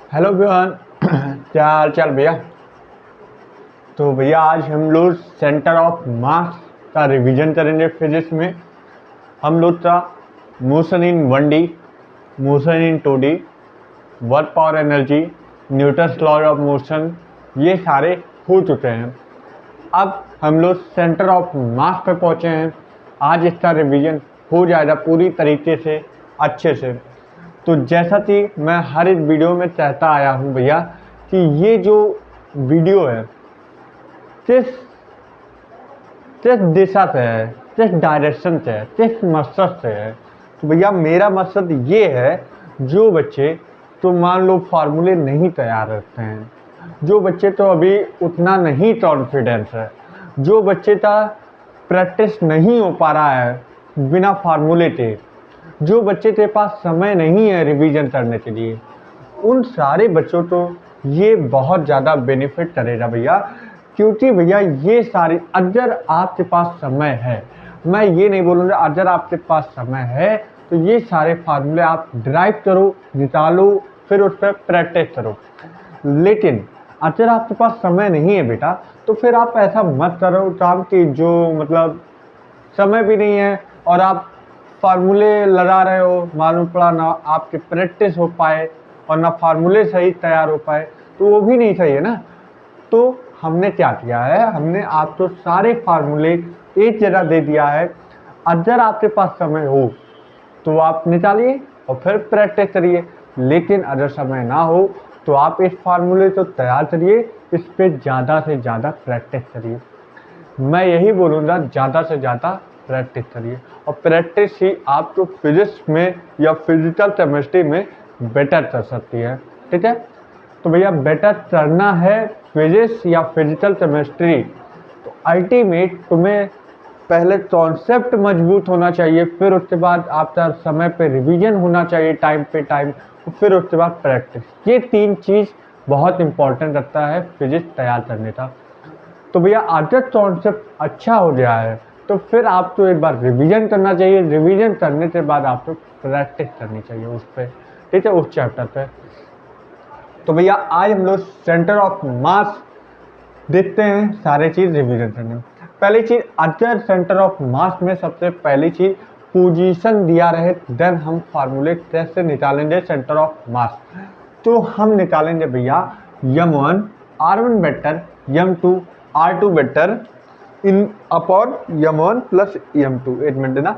Hello everyone. क्या हाल चाल भैया। तो भैया आज हम लोग सेंटर ऑफ मास का रिवीजन करेंगे। फिजिक्स में हम लोग का motion in 1D, motion in 2D, work power energy, Newton's law of motion, ये सारे हो चुके हैं। अब हम लोग सेंटर ऑफ मास पे पहुंचे हैं। आज इसका रिवीजन हो जाएगा पूरी तरीके से अच्छे से। तो जैसा कि मैं हर एक वीडियो में कहता आया हूँ भैया कि ये जो वीडियो है किस किस दिशा से है, किस डायरेक्शन से है, किस मकसद से है। तो भैया मेरा मकसद ये है, जो बच्चे तो मान लो फार्मूले नहीं तैयार रखते हैं, जो बच्चे तो अभी उतना नहीं कॉन्फिडेंस है, जो बच्चे का प्रैक्टिस नहीं हो पा रहा है बिना फार्मूले के, जो बच्चे के पास समय नहीं है रिवीजन करने के लिए, उन सारे बच्चों को ये बहुत ज़्यादा बेनिफिट करेगा भैया। क्योंकि भैया ये सारी, अगर आपके पास समय है, मैं ये नहीं बोलूँगा, अगर आपके पास समय है तो ये सारे फार्मूले आप ड्राइव करो, निकालो, फिर उस पर प्रैक्टिस करो। लेकिन अगर आपके पास समय नहीं है बेटा, तो फिर आप ऐसा मत करो काम की जो मतलब समय भी नहीं है और आप फार्मूले लगा रहे हो, मालूम पड़ा ना आपके प्रैक्टिस हो पाए और ना फार्मूले सही तैयार हो पाए, तो वो भी नहीं सही है ना। तो हमने क्या किया है, हमने आपको सारे फार्मूले एक जगह दे दिया है। अगर आपके पास समय हो तो आप निकालिए और फिर प्रैक्टिस करिए, लेकिन अगर समय ना हो तो आप इस फार्मूले को तैयार करिए, इस पर ज़्यादा से ज़्यादा प्रैक्टिस करिए। मैं यही बोलूँगा, ज़्यादा से ज़्यादा प्रैक्टिस करिए, और प्रैक्टिस ही आपको फिजिक्स में या फिजिकल केमिस्ट्री में बेटर कर सकती है। ठीक है, तो भैया बेटर करना है फिजिक्स या फिजिकल केमिस्ट्री, तो अल्टीमेट तुम्हें पहले कॉन्सेप्ट मजबूत होना चाहिए, फिर उसके बाद आपका समय पे रिवीजन होना चाहिए, टाइम पे टाइम, फिर उसके बाद प्रैक्टिस। ये तीन चीज़ बहुत इंपॉर्टेंट रखता है फिजिक्स तैयार करने का। तो भैया अगर कॉन्सेप्ट अच्छा हो गया है तो फिर आपको एक बार रिवीजन करना चाहिए, रिवीजन करने के बाद आपको प्रैक्टिस करनी चाहिए उस पर। ठीक है, उस चैप्टर पे। तो भैया आज हम लोग सेंटर ऑफ मास देखते हैं, सारे चीज़ रिवीजन करने में। पहली चीज़, अगर सेंटर ऑफ मास में सबसे पहली चीज़ पोजीशन दिया रहे, देन हम फार्मूले कैसे निकालेंगे सेंटर ऑफ मास। तो हम निकालेंगे भैया m1 r1 better, m2 r2 better in upon m1 plus m2। एक मिनट देना।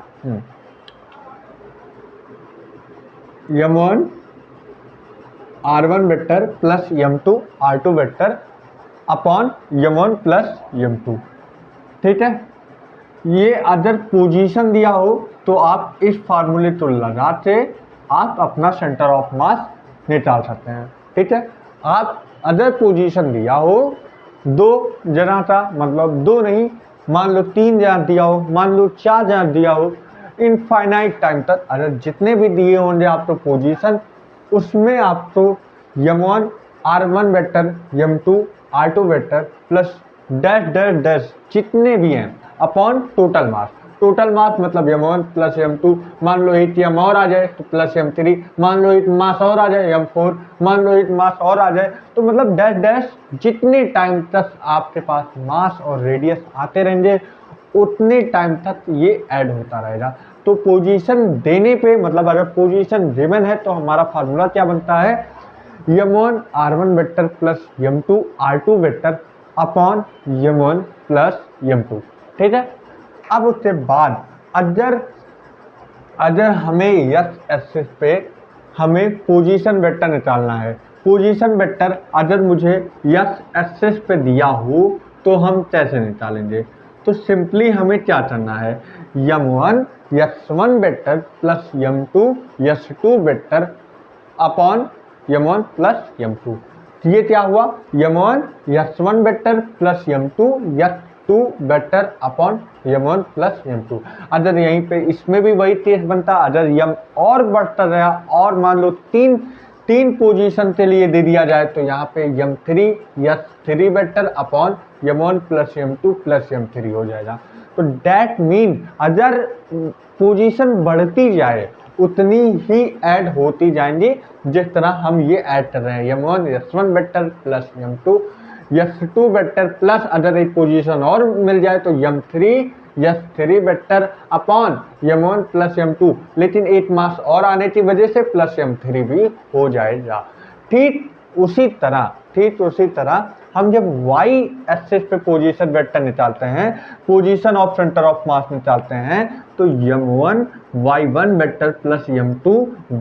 m1 r1 vector plus m2 r2 vector upon m1 plus m2। ठीक है, ये अगर पोजीशन दिया हो तो आप इस फार्मूले को लगा के आप अपना सेंटर ऑफ मास निकाल सकते हैं। ठीक है, आप अगर पोजीशन दिया हो दो जना का, मतलब दो नहीं, मान लो तीन जना दिया हो, मान लो चार जना दिया हो, इनफाइनाइट टाइम तक अगर जितने भी दिए होंगे आपको पोजीशन, उसमें आपको m1 r1 vector, m2 r2 vector plus dash dash dash जितने भी हैं अपॉन टोटल मास। टोटल मास मतलब m1 प्लस m2, मान लो 8 m और आ जाए तो प्लस m3, मान लो 8 मास और आ जाए m4, मान लो 8 मास और आ जाए, तो मतलब डैश डैश जितने टाइम तक आपके पास मास और रेडियस आते रहेंगे उतने टाइम तक ये ऐड होता रहेगा। तो पोजीशन देने पे, मतलब अगर पोजीशन गिवन है तो हमारा फार्मूला क्या बनता है, m1 r1 vector plus m2 r2 vector upon m1 plus m2। ठीक है, अब उसके बाद अगर अगर हमें यस एक्सिस पे हमें पोजीशन वेक्टर निकालना है, पोजीशन वेक्टर अगर मुझे यस एक्सिस पे दिया हो तो हम कैसे निकालेंगे। तो सिंपली हमें क्या करना है, m1 s1 vector plus m2 s2 vector upon m1 plus m2। ये क्या हुआ, m1 s1 vector plus m2 s2 vector upon m1 plus m2। अगर यहीं पे इसमें भी वही केस बनता, अगर m और बढ़ता गया और मान लो तीन पोजीशन के लिए दे दिया जाए तो यहाँ पे m3 s3 vector upon m1 plus m2 plus m3 हो जाएगा। तो डैट मीन अगर पोजीशन बढ़ती जाए उतनी ही ऐड होती जाएंगी जिस तरह हम ये ऐड कर रहे हैं। m1 s1 vector plus m2 s2 vector plus अगर एक पोजीशन और मिल जाए तो m3 s3 vector upon m1 plus m2, लेकिन एक मास और आने की वजह से प्लस m3 भी हो जाएगा। ठीक उसी तरह हम जब y एक्सिस पे पोजीशन वेक्टर निकालते हैं, पोजीशन ऑफ सेंटर ऑफ मास निकालते हैं, तो m1 y1 vector plus m2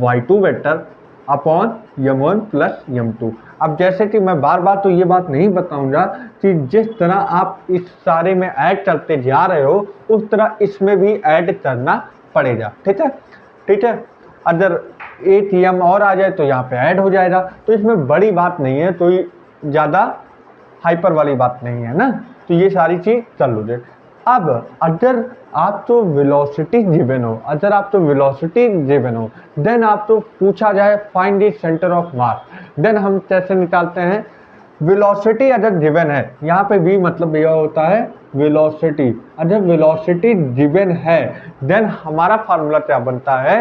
y2 vector upon m1 plus m2। अब जैसे कि मैं बार बार तो ये बात नहीं बताऊंगा कि जिस तरह आप इस सारे में ऐड करते जा रहे हो उस तरह इसमें भी ऐड करना पड़ेगा। ठीक है। अगर एक m और आ जाए तो यहाँ पे ऐड हो जाएगा, तो इसमें बड़ी बात नहीं है, तो ज़्यादा हाइपर वाली बात नहीं है ना। तो ये सारी चीज चल लो। अब अगर आप तो वेलोसिटी गिवन हो, देन आप तो पूछा जाए find the centre of mass, then हम कैसे निकालते हैं? वेलोसिटी अगर गिवन है, यहाँ पे v मतलब यह होता है वेलोसिटी। अगर वेलोसिटी गिवन है देन हमारा फार्मूला क्या बनता है?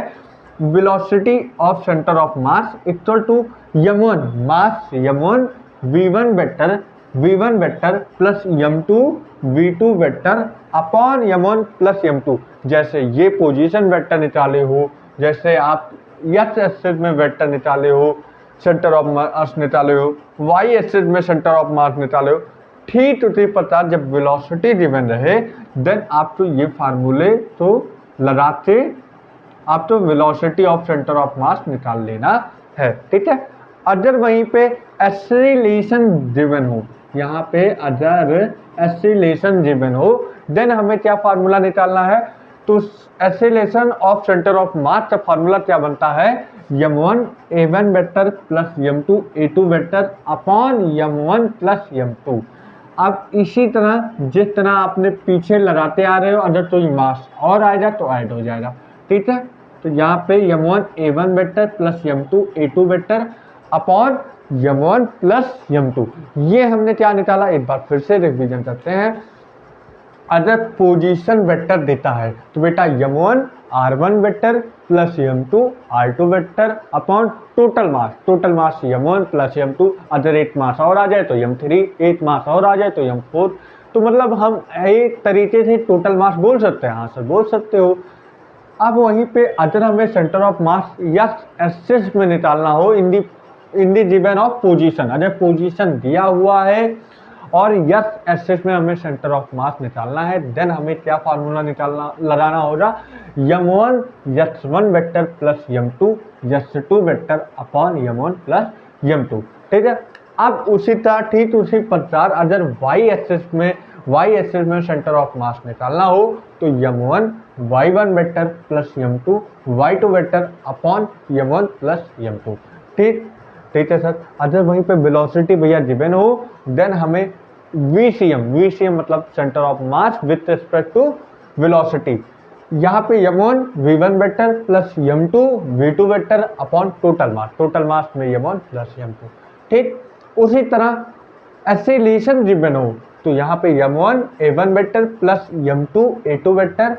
Velocity of centre of mass equal to m1 mass m1 v1 vector plus m2 v2 vector upon m1 plus m2। जैसे ये पोजीशन वेक्टर निकाले हो, जैसे आप x एक्सिस में वेक्टर निकाले हो, सेंटर ऑफ मास निकाले हो, y एक्सिस में सेंटर ऑफ मास निकाले हो, ठीक उसी प्रकार जब वेलोसिटी गिवन रहे देन आप तो ये फार्मूले तो लगा के आप तो वेलोसिटी ऑफ सेंटर ऑफ मास निकाल लेना है। ठीक है। अगर वहीं पे एक्सीलरेशन गिवन हो, यहाँ पे अगर एक्सीलरेशन गिवन हो देन हमें क्या फार्मूला निकालना है? तो एक्सीलरेशन ऑफ सेंटर ऑफ मास का फार्मूला क्या बनता है? m1 a1 vector plus m2 a2 vector upon m1 plus m2। अब इसी तरह जिस तरह आपने पीछे लगाते आ रहे हो, अगर तो मास और आएगा तो ऐड हो जाएगा। ठीक है। तो यहाँ पे m1 a1 vector plus m2 a2 vector upon m1 plus m2। ये हमने क्या निकाला? एक बार फिर से रिवीजन करते हैं। अगर पोजीशन वेक्टर देता है तो बेटा m1 r1 vector plus m2 r2 vector upon total mass m1 plus m2। अगर एक मास और आ जाए तो m3, एक मास और आ जाए तो m4। तो मतलब हम एक तरीके से टोटल मास बोल सकते हैं। हाँ सर बोल सकते हो। अब वहीं पे अगर हमें सेंटर ऑफ मास या एक्सिस में निकालना हो इन दी गिवन ऑफ पोजीशन, अगर पोजीशन दिया हुआ है और यस एक्सिस में हमें सेंटर ऑफ मास निकालना है, देन हमें क्या फार्मूला लगाना होगा? m1 s1 vector plus m2 s2 vector upon m1 plus m2। ठीक है। अब उसी प्रकार अगर y एक्सिस में सेंटर ऑफ मास निकालना हो तो m1 y1 vector plus m2 y2 vector upon m1 plus m2। ठीक है सर। अगर वहीं पे वेलोसिटी भैया गिवन हो देन हमें VCM मतलब centre of mass with respect to velocity, यहाँ पे m1 v1 vector plus m2 v2 vector upon total mass में m1 प्लस m2। ठीक उसी तरह एक्सीलरेशन गिवन हो तो यहाँ पे m1 a1 vector plus m2 a2 vector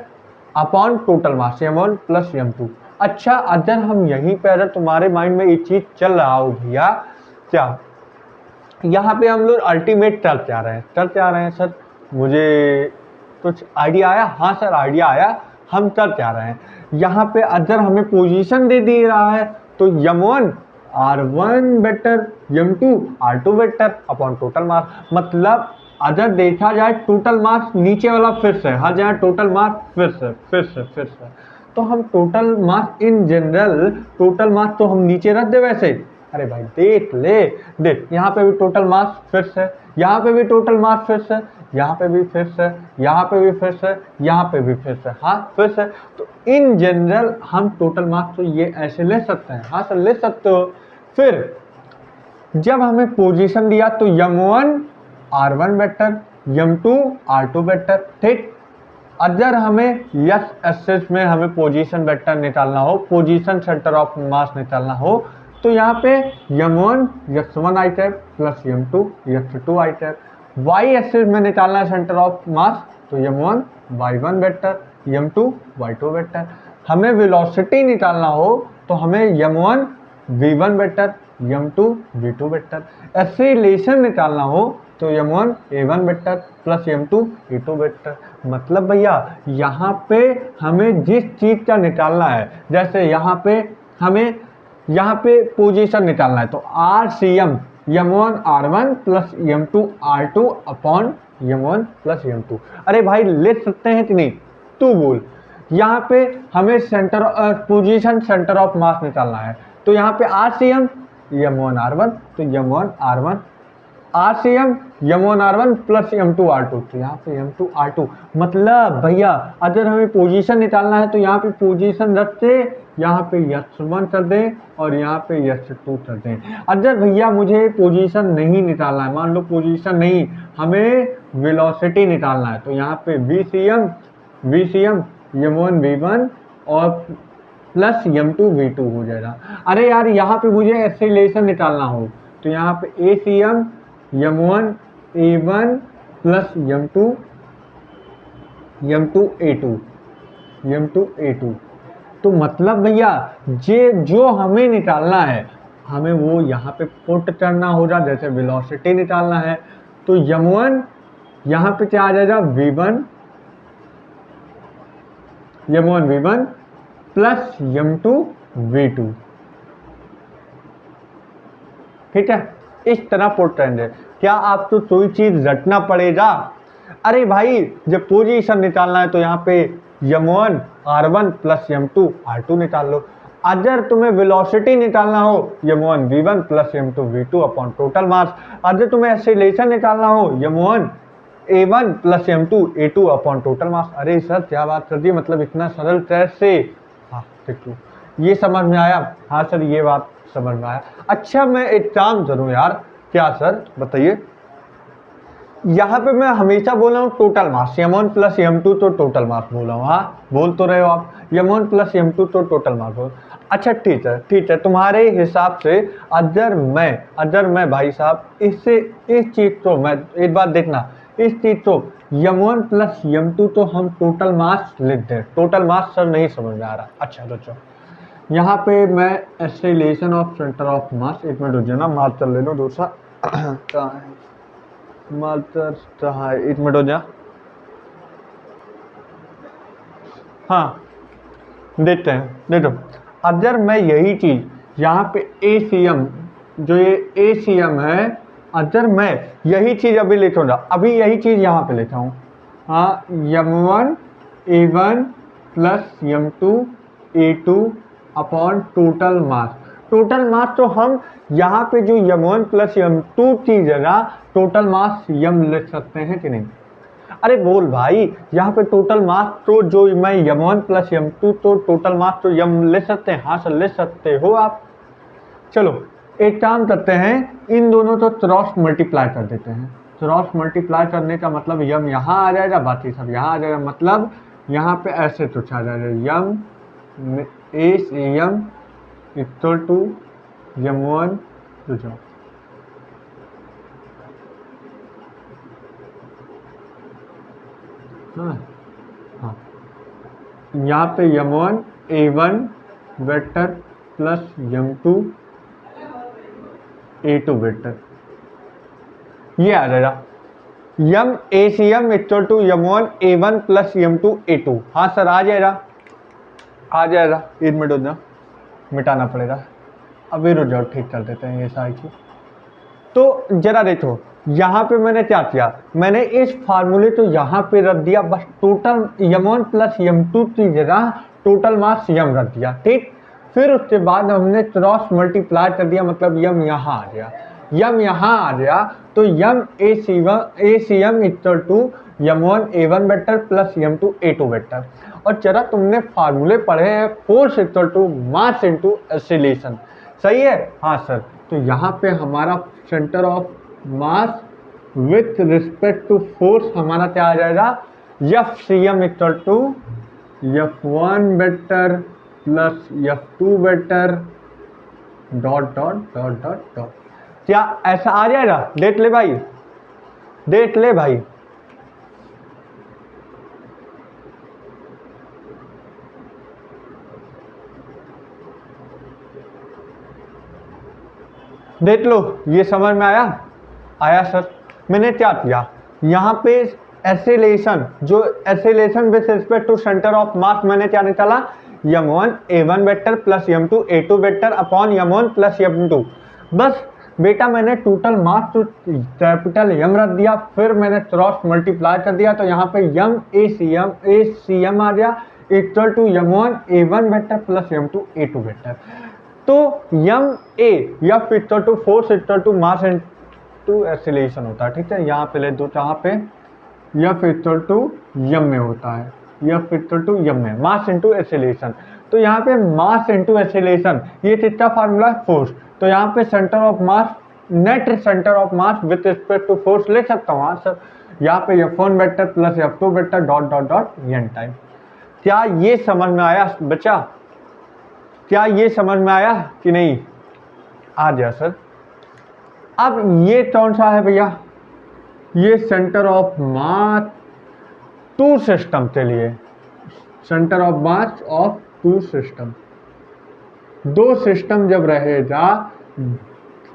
upon total mass m1 plus m2। अच्छा, अगर हम यहीं पे अगर तुम्हारे माइंड में एक चीज चल रहा हो भैया, क्या यहाँ पे हम लोग अल्टीमेट करते आ रहे हैं सर, मुझे कुछ आइडिया आया? हाँ सर आइडिया आया, हम करते आ रहे हैं। यहाँ पे अगर हमें पोजीशन दे दी रहा है तो m1 r1 vector m2 r2 vector upon total मास, मतलब अगर देखा जाए टोटल मास नीचे वाला फिर से हर जगह टोटल मास फिर से तो हम total mass in general total mass तो हम नीचे रख दे वैसे। अरे भाई देख यहाँ पे भी टोटल मास फिर से, यहाँ पे भी टोटल मास फिर से, यहाँ पे भी फिर से, यहाँ पे भी फिर से, यहाँ पे भी फिर से, हाँ फिर से। तो इन जनरल हम टोटल मास तो ये ऐसे ले सकते हैं। हाँ सर ले सकते हो। फिर जब हमें पोजीशन दिया तो m1 r1 vector m2 r2 vector. ठीक, अगर हमें यस एक्सिस में हमें पोजीशन वेक्टर निकालना हो, पोजीशन सेंटर ऑफ मास निकालना हो, तो यहाँ पे m1 s1 आई टैप प्लस m2 s2 आई टैप। y एक्सिस में निकालना है सेंटर ऑफ मास तो m1 y1 vector m2 y2 vector. हमें वेलोसिटी निकालना हो तो हमें m1 v1 vector, m2 v2 vector. Acceleration निकालना हो तो m1 a1 vector plus m2 a2 vector. मतलब भैया यहाँ पे हमें जिस चीज का निकालना है, जैसे यहाँ पे पोजीशन निकालना है तो RCM m1 r1 plus m2 r2 upon m1 plus m2। अरे भाई लिख सकते हैं कि नहीं, तू बोल। यहाँ पे हमें पोजीशन सेंटर ऑफ मास निकालना है तो यहाँ पे RCM m1 r1 तो m1 r1 RCM m1 r1 plus m2 r2 तो यहाँ पे m2 r2। मतलब भैया अगर हमें पोजीशन निकालना है तो यहाँ पे पोजीशन रख के यहाँ पे s1 कर दें और यहाँ पे s2 कर दें। अगर भैया मुझे पोजीशन नहीं निकालना है, मान लो पोजीशन नहीं, हमें वेलोसिटी निकालना है तो यहाँ पे VCM m1 v1 और प्लस m2 v2 हो जाएगा। अरे यार यहाँ पे मुझे एक्सीलरेशन निकालना हो तो यहाँ पे ACM m1 a1 plus m2 a2 तो मतलब भैया ये जो हमें निकालना है हमें वो यहाँ पे पुट करना होगा। जैसे वेलोसिटी निकालना है तो m1 यहाँ पे क्या आ जाएगा m1 v1 plus m2 v2। ठीक है, इस तरह पुट करेंगे। क्या आपको कोई चीज रटना पड़ेगा? अरे भाई जब पोजीशन निकालना है तो यहाँ पे m1 r1 plus m2 r2 निकाल लो। अगर तुम्हें वेलोसिटी निकालना हो m1 v1 plus m2 v2 upon total mass. अगर तुम्हें एक्सीलरेशन निकालना हो m1 a1 plus m2 a2 upon total मास। अरे सर क्या बात कर दी, मतलब इतना सरल कैसे? हाँ देख लो, ये समझ में आया? हाँ सर ये बात समझ में आया। अच्छा मैं एक काम करूँ यार। क्या सर बताइए? यहाँ पे मैं हमेशा बोल रहा हूँ total mass m1 plus m2 तो टोटल मास बोल रहा हूँ। हाँ बोल तो रहे हो आप, m1 प्लस m2 तो टोटल मास बोल। अच्छा ठीक है, तुम्हारे हिसाब से अगर मैं भाई साहब इस चीज को, मैं एक बात देखना, इस चीज को m1 प्लस m2 तो हम टोटल मास लिख दें। टोटल मास सर नहीं समझ में आ रहा। अच्छा तो यहाँ पे मैं एक्सीलरेशन ऑफ सेंटर ऑफ मास, एक मिनट रुकिए ना, मार्कर ले लो दूसरा। कहाँ है मार्कर? कहाँ है? एक मिनट हो जा। हाँ देखते हैं, देखो अगर मैं यही चीज यहाँ पे ACM, जो ये ACM है, अगर मैं यही चीज अभी लिखूंगा, अभी यही चीज यहाँ पे लिखा हूँ। हाँ m1 a1 plus m2 a2 upon total मास। टोटल मास तो हम यहाँ पे जो m1 प्लस m2 की जगह टोटल मास m लिख सकते हैं कि नहीं? अरे बोल भाई, यहाँ पे टोटल मास तो जो मैं m1 प्लस m2 तो टोटल मास तो m ले सकते हैं। हाँ सर ले सकते हो आप। चलो एक काम करते हैं, इन दोनों को क्रॉस मल्टीप्लाई कर देते हैं। क्रॉस मल्टीप्लाई करने का मतलब m यहाँ आ जाएगा, बाकी सब यहाँ आ जाएगा। मतलब यहाँ पे ऐसे कुछ आ जाएगा, m ACM equal to m1 तो जाओ। हाँ यहाँ पे m1 a1 vector plus m2 a2 vector, ये आ जाएगा। m ACM equal to m1 a1 plus m2 a2। हाँ सर आ जाएगा, एक मिनट हो जाओ, मिटाना पड़ेगा। अभी रुक जाओ, ठीक कर देते हैं ये सारी चीज। तो जरा देखो यहाँ पे मैंने क्या किया, मैंने इस फार्मूले तो यहाँ पे रख दिया, बस टोटल m1 प्लस m2 की जगह टोटल मास m रख दिया। ठीक, फिर उसके बाद हमने क्रॉस मल्टीप्लाई कर दिया, मतलब m यहाँ आ गया, तो m ACM equal to m1 a1 vector plus m2 a2 vector. और जरा तुमने फार्मूले पढ़े हैं, force equal to mass into acceleration, सही है? हाँ सर, तो यहाँ पे हमारा centre of mass with respect to force हमारा क्या आ जाएगा, FCM equal to F1 vector plus F2 vector dot dot dot dot dot. क्या ऐसा आ जाएगा? देख ले भाई, देख ले भाई। देख लो, ये समझ में आया सर। मैंने क्या किया यहाँ पे एसिलेशन, जो acceleration with respect to centre of mass मैंने क्या निकाला, m1 a1 vector plus m2 a2 vector upon m1 plus m2। बस बेटा मैंने टोटल मास तो कैपिटल M रख दिया, फिर मैंने क्रॉस मल्टीप्लाई कर दिया, तो यहाँ पे m a cm आ गया equal to m1 a1 vector plus m2 a2 vector. तो m a या equal to force equal to mass into acceleration होता है, ठीक है। यहाँ पे ले दो, यहाँ पे F इक्वल टू m में होता है, F इक्वल टू m में मास इनटू एक्सीलरेशन। तो यहाँ पे मास इनटू एक्सीलरेशन, ये किसका फार्मूला है, फोर्स। तो यहाँ पे centre of mass, net centre of mass with respect to force लिख सकता हूँ सर। यहाँ पे F1 vector plus F2 vector dot dot dot n time. क्या ये समझ में आया बच्चा, क्या ये समझ में आया कि नहीं? आ गया सर। अब ये कौन सा है भैया, ये centre of mass two system के लिए, centre of mass of two system. दो सिस्टम जब रहेगा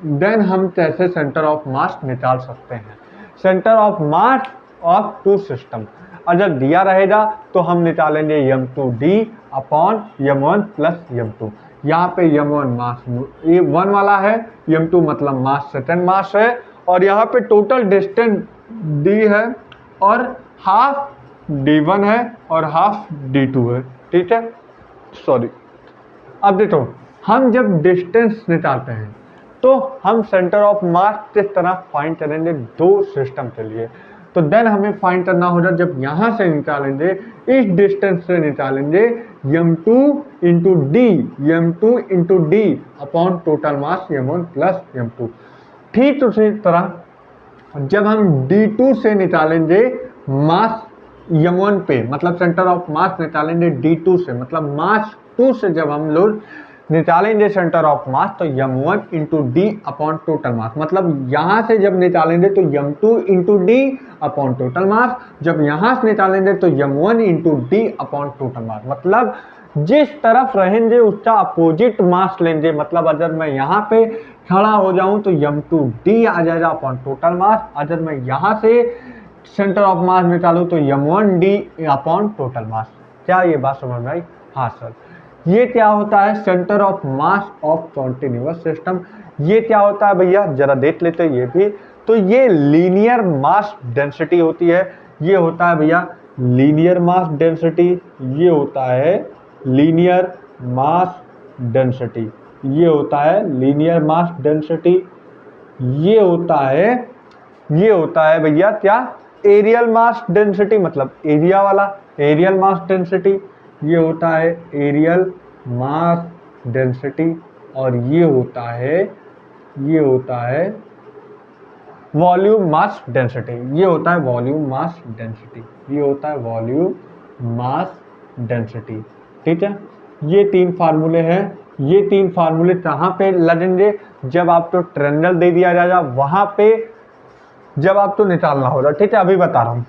देन हम कैसे सेंटर ऑफ मास निकाल सकते हैं। Centre of mass of two system अगर दिया रहेगा तो हम निकालेंगे m2d upon m1 plus m2। यहाँ पे m1 मास ये 1 वाला है, m2 मतलब मास सेकंड मास है, और यहाँ पे टोटल डिस्टेंस d है और हाफ d1 है और हाफ d2 है, ठीक है। सॉरी, अब देखो हम जब डिस्टेंस निकालते हैं तो हम सेंटर ऑफ मास किस तरह फाइंड करेंगे दो सिस्टम के लिए। तो देन हमें फाइंड करना होगा, जब यहाँ से निकालेंगे इस डिस्टेंस से निकालेंगे m2 into d upon total mass m1 plus m2। ठीक उसी तरह जब हम d2 से निकालेंगे मास m1 पे, मतलब सेंटर ऑफ मास निकालेंगे d2 से, मतलब मास 2 से जब हम लोग निकालेंगे सेंटर ऑफ मास तो m1 into D upon total मास, मतलब यहाँ से जब निकालेंगे तो m2 into D upon total मास, जब यहाँ से निकालेंगे तो m1 into D upon total मास। मतलब जिस तरफ रहेंगे उसका अपोजिट मास लेंगे। मतलब अगर मैं यहाँ पे खड़ा हो जाऊँ तो m2d आ जाएगा अपॉन टोटल मास, अगर मैं यहाँ से सेंटर ऑफ मास निकालूँ तो m1d अपॉन टोटल मास। क्या ये बात समझ में आई? हाँ सर। ये क्या होता है, centre of mass of continuous system. ये क्या होता है भैया, जरा देख लेते हैं ये भी। तो ये लीनियर मास डेंसिटी होती है, ये होता है भैया लीनियर मास डेंसिटी, ये होता है लीनियर मास डेंसिटी, ये होता है लीनियर मास डेंसिटी, ये होता है भैया क्या, एरियल मास डेंसिटी, मतलब एरिया वाला एरियल मास डेंसिटी, ये होता है एरियल मास डेंसिटी, और ये होता है वॉल्यूम मास डेंसिटी, ये होता है वॉल्यूम मास डेंसिटी, ये होता है वॉल्यूम मास डेंसिटी, ठीक है। ये तीन फार्मूले हैं। ये तीन फार्मूले कहाँ पे लगेंगे, जब आपको ट्रेंगल दे दिया जाएगा वहां पे जब आपको निकालना होगा, ठीक है। अभी बता रहा हूँ,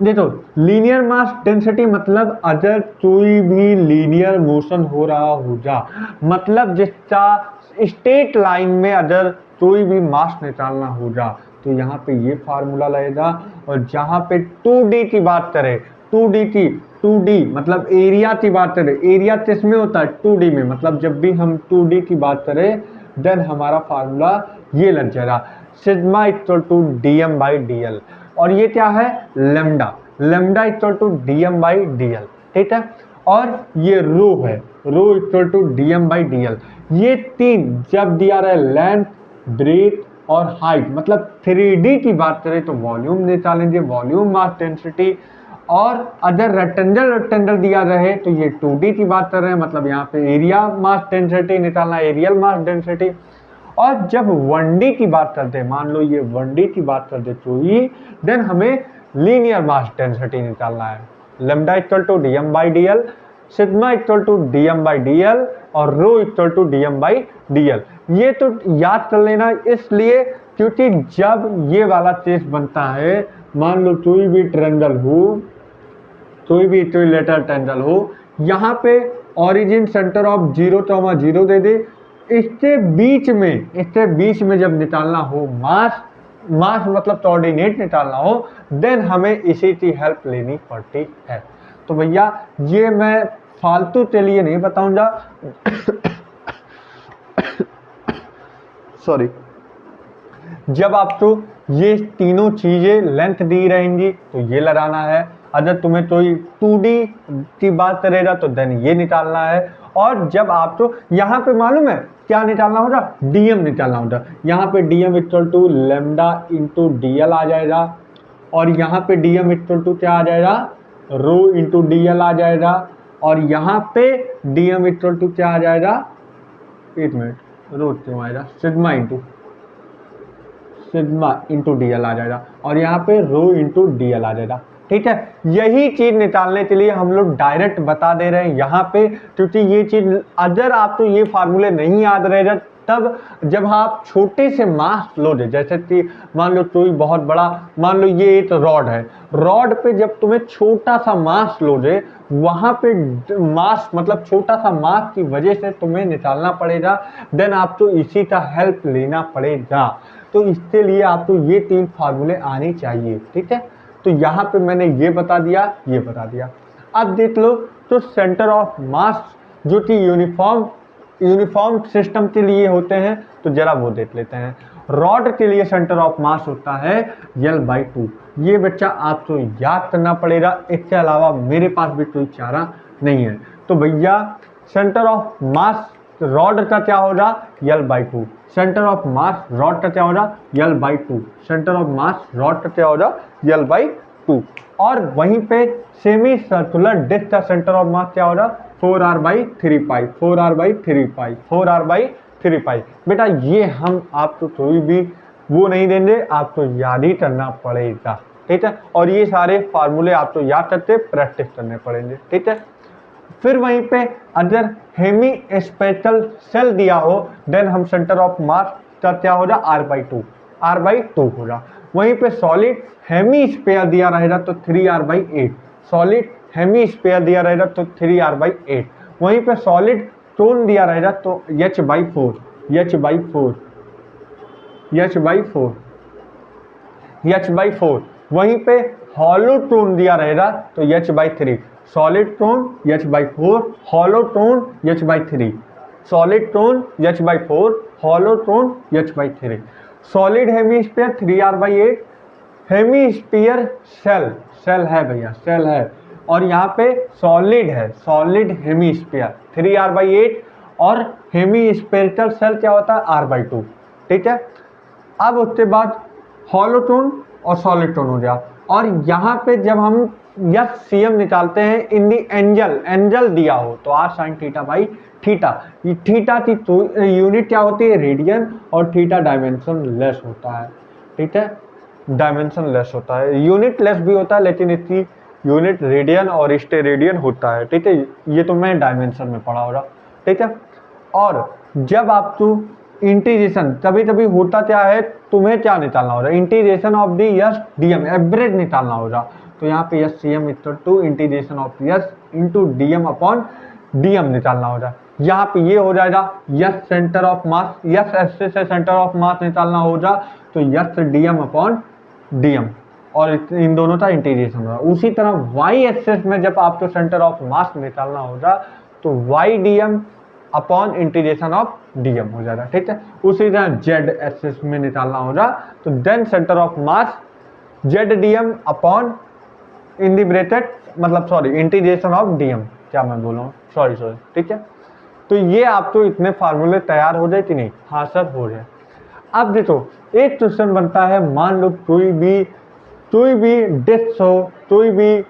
देखो लीनियर मास डेंसिटी मतलब अगर कोई भी लीनियर मोशन हो रहा होगा, मतलब जिसका स्ट्रेट लाइन में अगर कोई भी मास निकालना होगा तो यहाँ पे ये फार्मूला लगेगा। और जहाँ पे 2D की बात करें, 2D मतलब एरिया की बात करें, एरिया किसमें होता है 2D में, मतलब जब भी हम 2D की बात करें देन हमारा फार्मूला ये लग जाएगा, sigma equal to dm by dl। और ये क्या है, lambda equal to dm by dl, ठीक है। और ये रो है, rho equal to dm by dl। ये तीन जब दिया रहे लेंथ, ब्रेथ और हाइट, मतलब 3D की बात करें तो वॉल्यूम निकालेंगे, वॉल्यूम मास डेंसिटी। और अगर रेक्टेंगल दिया रहे तो ये 2D की बात कर रहे हैं, मतलब यहाँ पे एरिया मास डेंसिटी निकालना, एरियल मास डेंसिटी। और जब 1D की बात करते हैं, मान लो ये 1D की बात करते तो ये देन हमें लीनियर मास डेंसिटी निकालना है, lambda equal to dm by dl, sigma equal to dm by dl और rho equal to dm by dl। ये तो याद कर लेना इसलिए क्योंकि जब ये वाला केस बनता है, मान लो कोई भी ट्रेंगल हो, कोई भी इक्विलेटरल ट्रेंगल हो, यहाँ पे ओरिजिन सेंटर ऑफ 0, 0 दे दे इसके बीच में जब निकालना हो मास मतलब कोऑर्डिनेट निकालना हो, देन हमें इसी की हेल्प लेनी पड़ती है। तो भैया ये मैं फालतू के लिए नहीं बताऊंगा सॉरी। जब आपको ये तीनों चीजें लेंथ दी रहेंगी तो ये लगाना है, अगर तुम्हें कोई 2D की बात करेगा तो देन ये निकालना है। और जब आपको यहाँ पे मालूम है क्या निकालना होगा, डीएम निकालना होगा। यहाँ पे DM equal to lambda into DL आ जाएगा, और यहाँ पे डीएम इक्वल टू क्या आ जाएगा, रो इंटू डीएल आ जाएगा, और यहाँ पे डीएम इक्वल टू क्या आ जाएगा, एक मिनट, रो क्यों आएगा, सिग्मा इंटू डीएल आ जाएगा, और यहाँ पे रो इंटू डीएल आ जाएगा। ठीक है, यही चीज निकालने के लिए हम लोग डायरेक्ट बता दे रहे हैं यहाँ पे, क्योंकि ये चीज अगर आपको ये फार्मूले नहीं याद रहेगा तब जब आप छोटे से मास लोगे, जैसे कि मान लो कोई बहुत बड़ा, मान लो ये एक रॉड है, रॉड पे जब तुम्हें छोटा सा मास लोगे, वहां पे मास मतलब छोटा सा मास की वजह से तुम्हें निकालना पड़ेगा, देन आपको इसी का हेल्प लेना पड़ेगा। तो इसके लिए आपको ये 3 फार्मूले आने चाहिए। ठीक है, तो यहाँ पे मैंने ये बता दिया। अब देख लो, तो सेंटर ऑफ मास जो कि यूनिफॉर्म सिस्टम के लिए होते हैं, तो जरा वो देख लेते हैं। रॉड के लिए सेंटर ऑफ मास होता है L/2। ये बच्चा आपको याद करना पड़ेगा, इसके अलावा मेरे पास भी कोई चारा नहीं है। तो भैया सेंटर ऑफ मास रॉड का क्या होगा, L/2। Centre of mass rod का क्या होगा, L/2। Centre of mass rod का क्या होगा, L/2। और वहीं पे सेमी सर्कुलर डिस्क का सेंटर ऑफ मास क्या होगा, 4r/3π। 4r/3π। बेटा ये हम आपको कोई भी वो नहीं देंगे, आपको याद ही करना पड़ेगा। ठीक है, और ये सारे फार्मूले आपको याद करके प्रैक्टिस करने पड़ेंगे। ठीक है, फिर वहीं पे अगर हेमी स्पेशल सेल दिया हो, देन हम सेंटर ऑफ मास का क्या होगा, R/2 होगा। वहीं पे सॉलिड हेमी स्पेयर दिया रहेगा तो 3r/8। सॉलिड हेमी स्पेयर दिया रहेगा तो 3r/8। वहीं पे सॉलिड टोन दिया रहेगा तो h/4। वहीं पे हॉलो टोन दिया रहेगा तो h/3। Solid cone h/4, hollow cone h/3। Solid cone h/4, hollow cone h/3। Solid hemisphere 3r/8। Hemisphere shell है भैया, सेल है, और यहाँ पे सॉलिड है, सॉलिड हेमीस्फीयर 3r/8, और हेमीस्फेरिकल सेल क्या होता है, r/2। ठीक है, अब उसके बाद हॉलो टोन और सॉलिड टोन हो गया। और यहाँ पे जब हम CM निकालते हैं इन दी एंजल दिया हो तो r sin θ/θ। ये थीटा की यूनिट क्या होती है, रेडियन, और थीटा डायमेंशन लेस होता है। ठीक है, डायमेंशन लेस होता है, यूनिट लेस भी होता है, लेकिन इसकी यूनिट रेडियन और इसके रेडियन होता है। ठीक है, ये तो मैं डायमेंशन में पढ़ा होगा। ठीक है, और जब आपको इंटीग्रेशन कभी कभी होता क्या है, तुम्हें क्या निकालना होगा, integration of the SDM average निकालना होगा। तो यहाँ पे SCM equal to integration of S into DM निकालना होगा। यहाँ पे ये हो जाएगा S centre of mass, S axis से सेंटर ऑफ मास निकालना होगा तो SDM, और इन दोनों का इंटीग्रेशन होगा। उसी तरह Y एक्सिस में जब आपको सेंटर ऑफ मास निकालना होगा तो YDM upon integration of DM हो जाएगा। ठीक है, उसी तरह Z एक्सिस में निकालना होगा तो then centre of mass ZDM upon in the bracket, मतलब सॉरी इंटीग्रेशन ऑफ DM, क्या मैं बोल रहा हूँ, सॉरी। ठीक है, तो ये आपको इतने फार्मूले तैयार हो जाए कि नहीं, हाँ सर हो जाए। अब देखो एक क्वेश्चन बनता है, मान लो कोई भी डिस्क हो, कोई भी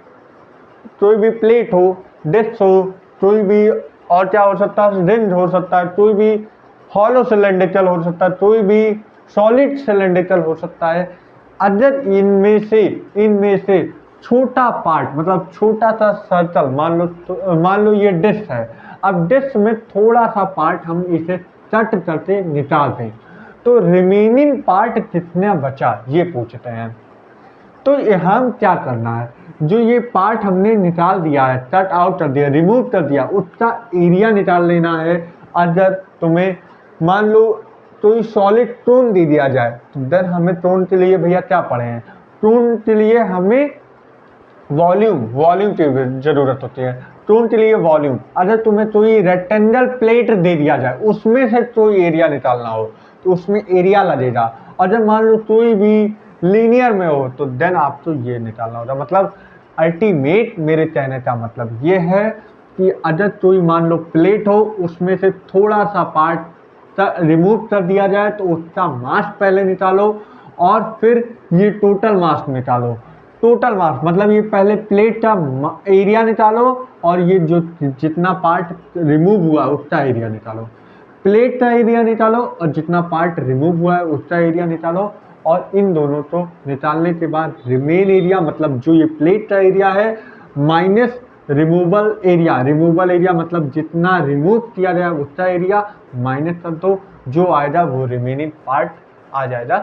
प्लेट हो, डिस्क हो, कोई भी और क्या हो सकता है, रिंग हो सकता है, कोई भी हॉलो सिलेंड्रिकल हो सकता है, कोई भी सॉलिड सिलेंड्रिकल हो सकता है। अगर इनमें से छोटा पार्ट, मतलब छोटा सा सर्कल, मान लो ये डिस्क है, अब डिस्क में थोड़ा सा पार्ट हम इसे कट करके निकाल दें तो रिमेनिंग पार्ट कितना बचा, ये पूछते हैं। तो हम क्या करना है, जो ये पार्ट हमने निकाल दिया है, कट आउट कर दिया, रिमूव कर दिया, उसका एरिया निकाल लेना है। अगर तुम्हें मान लो कोई सॉलिड टोन दे दिया जाए, तो देन हमें टोन के लिए भैया क्या पढ़े हैं, टोन के लिए हमें वॉल्यूम की जरूरत होती है। टोन के लिए वॉल्यूम, अगर तुम्हें कोई रेक्टेंगल प्लेट दे दिया जाए, उसमें से कोई एरिया निकालना हो तो उसमें एरिया लगेगा। अगर मान लो कोई भी लीनियर में हो तो देन आपको ये निकालना होगा। मतलब अल्टीमेट मेरे कहने का मतलब ये है कि अगर कोई मान लो प्लेट हो, उसमें से थोड़ा सा पार्ट रिमूव कर दिया जाए तो उसका मास पहले निकालो और फिर ये टोटल मास निकालो। टोटल मास मतलब ये पहले प्लेट का एरिया निकालो और ये जो जितना पार्ट रिमूव हुआ उसका एरिया निकालो। प्लेट का एरिया निकालो और जितना पार्ट रिमूव हुआ है उसका एरिया निकालो, और इन दोनों को निकालने के बाद रिमेन एरिया, मतलब जो ये प्लेट का एरिया है माइनस रिमूवल एरिया मतलब जितना रिमूव किया गया उसका एरिया माइनस कर दो, जो आएगा वो रिमेनिंग पार्ट आ जाएगा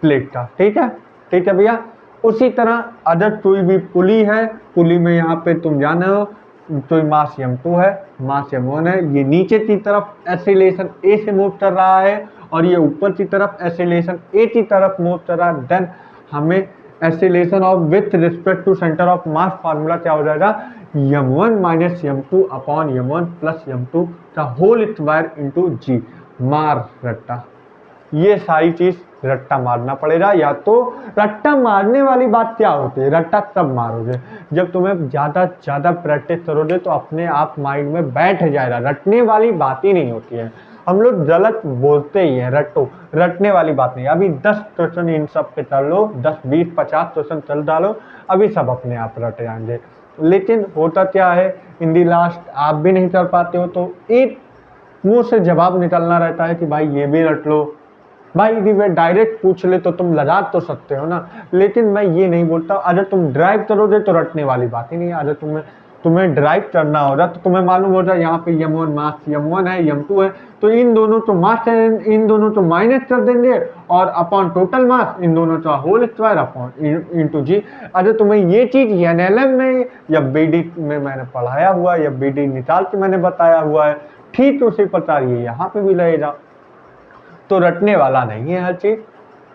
प्लेट का। ठीक है भैया। उसी तरह अगर कोई भी पुली है, पुली में यहाँ पे तुम जाने हो कोई मास m2 है, मास m1 है, ये नीचे की तरफ एक्सीलरेशन a से मूव कर रहा है और ये ऊपर की तरफ एक्सीलरेशन a की तरफ मूव कर रहा है, देन हमें acceleration of with respect to centre of mass formula क्या हो जाएगा, m1 minus m2 upon m1 plus m2 का होल स्क्वायर इंटू जी। मार रट्टा, ये सारी चीज रट्टा मारना पड़ेगा। या तो रट्टा मारने वाली बात क्या होती है, रट्टा तब मारोगे जब तुम्हें ज्यादा प्रैक्टिस करोगे तो अपने आप माइंड में बैठ जाएगा। रटने वाली बात ही नहीं होती है, हम लोग गलत बोलते ही हैं, रटने वाली बात नहीं। अभी 10 क्वेश्चन इन सब पे कर लो, 10 20 50 क्वेश्चन चल डालो, अभी सब अपने आप रट जाएंगे। लेकिन होता क्या है, इन दी लास्ट आप भी नहीं कर पाते हो तो एक मुंह से जवाब निकलना रहता है कि भाई ये भी रट लो। भाई यदि वे डायरेक्ट पूछ ले तो तुम लगा तो सकते हो ना, लेकिन मैं ये नहीं बोलता। अगर तुम ड्राइव करोगे तो रटने वाली बात ही नहीं है। अगर तुम्हें ड्राइव करना होगा तो तुम्हें मालूम होगा यहाँ पे m1 मास m1 है, m2 है, तो इन दोनों तो मास है, इन दोनों तो माइनस कर देंगे और अपॉन टोटल मास इन दोनों का होल स्क्वायर अपॉन इंटू जी। अगर तुम्हें ये चीज एनएलएम में या बीडी में मैंने पढ़ाया हुआ है या बीडी निकाल के मैंने बताया हुआ है, ठीक उसी प्रकार ये यहाँ पे भी लगेगा। तो रटने वाला नहीं है, हर चीज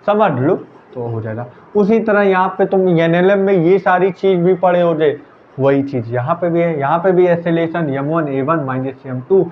समझ लो तो हो जाएगा। उसी तरह यहाँ पे तुम एनएलएम में ये सारी चीज भी पढ़े हो गए, वही चीज यहाँ पे भी है। यहाँ पे भी acceleration m1 a1 minus m2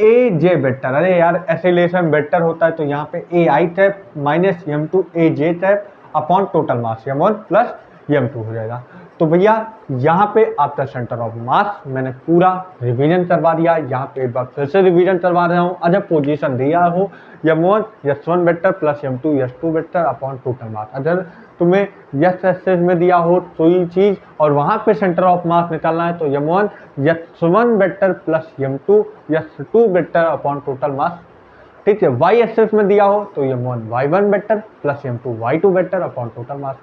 A J vector. अरे यार एक्सीलरेशन वेक्टर होता है तो यहाँ पे ए आई टैप माइनस m2 ए जे टैप upon total mass m1 plus m2 हो जाएगा। तो भैया यहाँ पे आपका सेंटर ऑफ मास मैंने पूरा रिवीजन करवा दिया। यहाँ पे एक बार फिर से रिवीजन करवा रहा हूँ। अगर पोजीशन दिया हो m1 s1 vector plus m2 s2 vector upon total mass, अगर तुम्हें यस एक्सेस में दिया हो तो ये चीज और वहां पे सेंटर ऑफ मास निकालना है तो m1 s1 vector plus m2 s2 vector upon total mass. ठीक है, वाई एक्सेस में दिया हो तो m1 y1 vector plus m2 y2 vector upon total mass.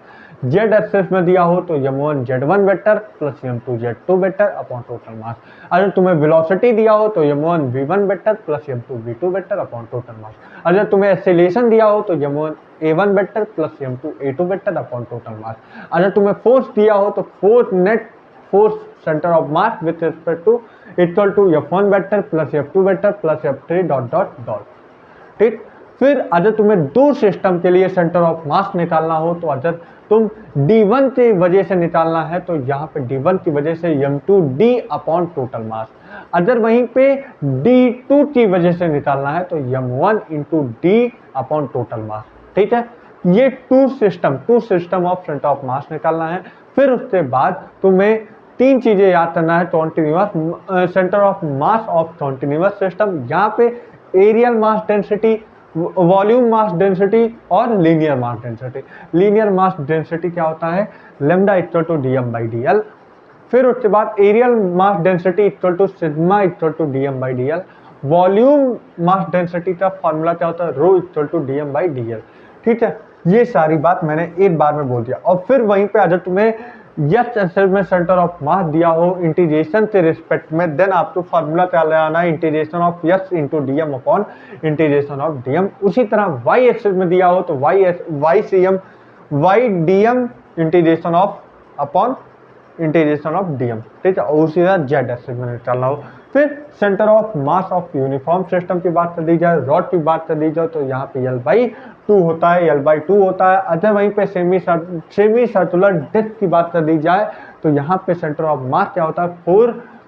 Z axis में दिया हो तो m1 z1 vector plus m2 z2 vector upon total mass. अगर तुम्हें वेलोसिटी दिया हो तो m1 v1 vector plus m2 v2 vector upon total mass. अगर तुम्हें एक्सीलरेशन दिया हो तो m1 a1 vector plus m2 a2 vector upon total mass. अगर तुम्हें फोर्स दिया हो तो force net force centre of mass with respect to equal to f1 vector plus f2 vector plus f3 dot dot dot. ठीक, फिर अगर तुम्हें दो सिस्टम के लिए सेंटर ऑफ मास निकालना हो तो अगर तुम D1 की वजह से निकालना है तो यहाँ पे D1 की वजह से m2 d upon total mass. अगर वहीं पे D2 की वजह से निकालना है तो m1 into d upon total mass. ठीक है, ये two system of centre of mass निकालना है। फिर उसके बाद तुम्हें तीन चीजें याद करना है। Continuous centre of mass of continuous system, यहाँ पे areal mass density, volume mass density और linear mass density. Linear mass density क्या होता है, lambda equal to dm by dl। फिर उसके बाद areal mass density equal to sigma equal to dm by dl। Volume mass density का formula क्या होता है, rho equal to dm by dl। ठीक है, ये सारी बात मैंने एक बार में बोल दिया। और फिर वहीं पे अगर तुम्हें यस एक्सेस में सेंटर ऑफ मास दिया हो इंटीग्रेशन के रिस्पेक्ट में, देन आपको फॉर्मूला क्या लगाना है, integration of yes into dm upon integration of dm. उसी तरह वाई एक्सेस में दिया हो तो y dm integration of upon integration of dm. ठीक है, और उसी तरह जेड एक्सेस में निकालना हो फिर centre of mass of uniform system की बात कर दी जाए, रॉड की बात कर दी जाए तो यहाँ पे L/2 होता है, L/2 होता है। अगर वहीं पे सेमी सर्कुलर डिस्क की बात कर दी जाए तो यहाँ पे सेंटर ऑफ मास क्या होता है,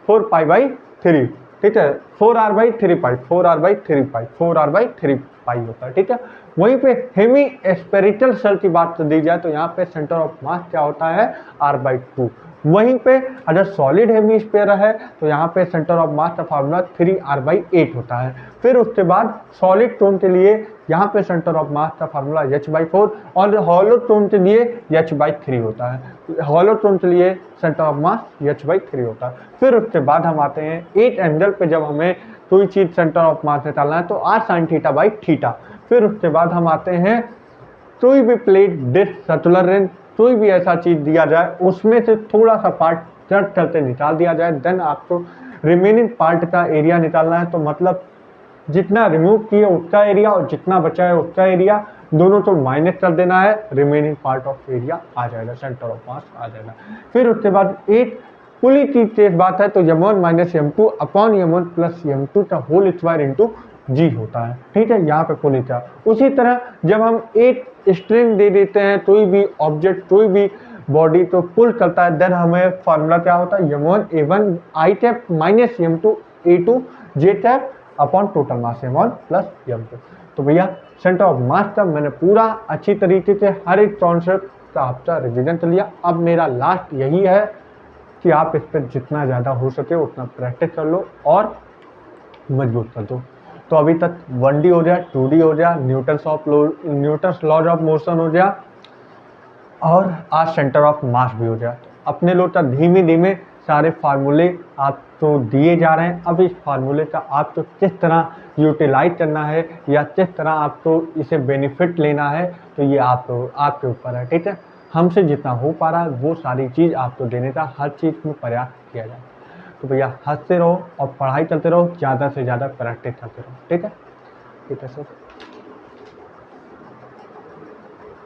4π/3, ठीक है, 4r/3π, 4r/3π, 4r/3π होता है, ठीक है। वहीं पे हेमी स्पेरिकल सेल की बात कर दी जाए तो यहाँ पे सेंटर ऑफ मास क्या होता है, r/2। वहीं पे अगर सॉलिड हेमीस्फीयर है तो यहाँ पे सेंटर ऑफ मास का फार्मूला 3r/8 होता है। फिर उसके बाद सॉलिड टोन के लिए यहाँ पे सेंटर ऑफ मास का फार्मूला h/4 और हॉलो टोन के लिए h/3 होता है। हॉलो टोन के लिए सेंटर ऑफ मास h/3 होता है। फिर उसके बाद हम आते हैं 8 एंगल पे, जब हमें कोई चीज सेंटर ऑफ मास निकालना है तो r sin θ/θ। फिर उसके बाद हम आते हैं कोई भी प्लेट, डिस्क, सर्कुलर रेंज, कोई भी ऐसा चीज दिया जाए उसमें से थोड़ा सा पार्ट कट करके निकाल दिया जाए, देन आपको रिमेनिंग पार्ट का एरिया निकालना है। तो मतलब जितना रिमूव किए उसका एरिया और जितना बचा है उसका एरिया दोनों को माइनस कर देना है, रिमेनिंग पार्ट ऑफ एरिया आ जाएगा, सेंटर ऑफ मास आ जाएगा। फिर उसके बाद एक पूरी चीज तेज बात है तो m1 - m2 upon m1 + m2 का होल स्क्वायर इंटू जी होता है, ठीक है, यहाँ पे पुल था। उसी तरह जब हम एक स्ट्रिंग दे देते हैं, कोई भी ऑब्जेक्ट, कोई भी बॉडी तो पुल करता है, देन हमें फार्मूला क्या होता है, m1 a1 I tap minus m2 a2 j tap upon total mass m1 + m2। तो भैया सेंटर ऑफ मास का मैंने पूरा अच्छी तरीके से हर एक कॉन्सेप्ट का आपका रिविजन कर लिया। अब मेरा लास्ट यही है कि आप इस पर जितना ज़्यादा हो सके उतना प्रैक्टिस कर लो और मजबूत कर दो। तो अभी तक 1D हो गया, 2D हो गया, न्यूटन्स लॉज ऑफ मोशन हो गया और आज सेंटर ऑफ मास भी हो गया। अपने लोग तक धीमे धीमे सारे फार्मूले आपको दिए जा रहे हैं। अब इस फार्मूले का आपको किस तरह यूटिलाइज करना है या किस तरह आपको इसे बेनिफिट लेना है, तो ये आपके ऊपर है, ठीक है। हमसे जितना हो पा रहा है वो सारी चीज़ आपको देने का हर चीज़ में प्रयास किया जाए। तो भैया हंसते रहो और पढ़ाई करते रहो, ज़्यादा से ज़्यादा प्रैक्टिस करते रहो, ठीक है सर।